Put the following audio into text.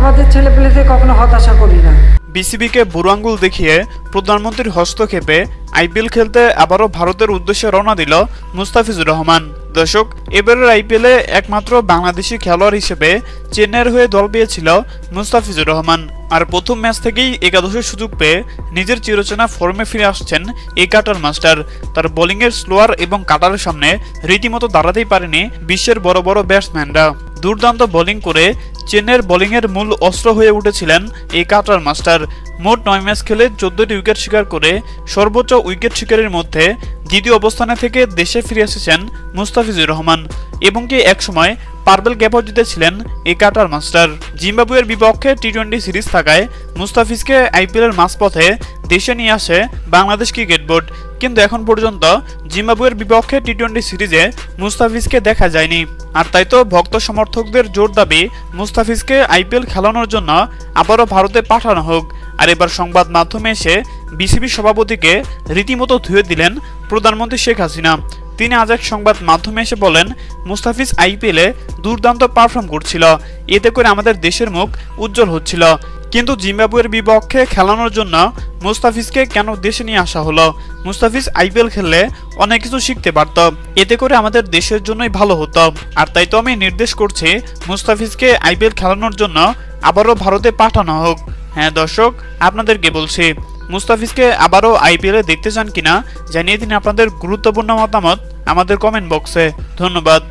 আমাদের ছেলেপেলেদের কখনো হতাশা করি না। বিসিবিকে বুড়ো আঙ্গুল দেখিয়ে প্রধানমন্ত্রীর হস্তক্ষেপে আইপিএল খেলতে আবারও ভারতের উদ্দেশ্যে রওনা দিল মুস্তাফিজুর রহমান। দর্শক, এবারের আইপিএলে একমাত্র বাংলাদেশি খেলোয়াড় হিসেবে চেন্নাইয়ের হয়ে দল পেয়েছিল মুস্তাফিজুর রহমান। আর প্রথম ম্যাচ থেকেই একাদশের সুযোগ পেয়ে নিজের চিরচেনা ফর্মে ফিরে আসছেন এই কাটার মাস্টার। তার বোলিংয়ের স্লোয়ার এবং কাটারের সামনে রীতিমতো দাঁড়াতেই পারেনি বিশ্বের বড় বড় ব্যাটসম্যানরা। দুর্দান্ত বোলিং করে চেন্নাইয়ের বোলিংয়ের মূল অস্ত্র হয়ে উঠেছিলেন এই কাটার মাস্টার। মোট 9 ম্যাচ খেলে 14টি উইকেট শিকার করে সর্বোচ্চ উইকেট শিকারের মধ্যে দ্বিতীয় অবস্থানে থেকে দেশে ফিরে এসেছেন মুস্তাফিজুর রহমান এবং কি একসময় পার্পেল ক্যাপও জিতেছিলেন এই কাটার মাস্টার। জিম্বাবুয়ের বিপক্ষে টি-20 সিরিজ থাকায় মুস্তাফিজকে আইপিএলের মাঝপথে দেশে নিয়ে আসে বাংলাদেশ ক্রিকেট বোর্ড, কিন্তু এখন পর্যন্ত জিম্বাবুয়ের বিপক্ষে টি-20 সিরিজে মুস্তাফিজকে দেখা যায়নি। আর তাই তো ভক্ত সমর্থকদের জোর দাবি মুস্তাফিজকে আইপিএল খেলানোর জন্য আবারও ভারতে পাঠানো হোক। আর এবার সংবাদ মাধ্যমে এসে বিসিবি সভাপতিকে রীতিমতো ধুয়ে দিলেন প্রধানমন্ত্রী শেখ হাসিনা। তিনি আজ এক সংবাদ মাধ্যমে এসে বলেন, মুস্তাফিজ আইপিএলে দুর্দান্ত পারফর্ম করছিল, এতে করে আমাদের দেশের মুখ উজ্জ্বল হচ্ছিল, কিন্তু জিম্বাবুয়ের বিপক্ষে খেলানোর জন্য মুস্তাফিজকে কেন দেশে নিয়ে আসা হলো? মুস্তাফিজ আইপিএল খেললে অনেক কিছু শিখতে পারত, এতে করে আমাদের দেশের জন্যই ভালো হতো। আর তাই তো আমি নির্দেশ করছি মুস্তাফিজকে আইপিএল খেলানোর জন্য আবারও ভারতে পাঠানো হোক। হ্যাঁ দর্শক, আপনাদেরকে বলছি, মুস্তাফিজকে আবারও আইপিএলে দেখতে চান কিনা জানিয়ে দিন আপনাদের গুরুত্বপূর্ণ মতামত আমাদের কমেন্ট বক্সে। ধন্যবাদ।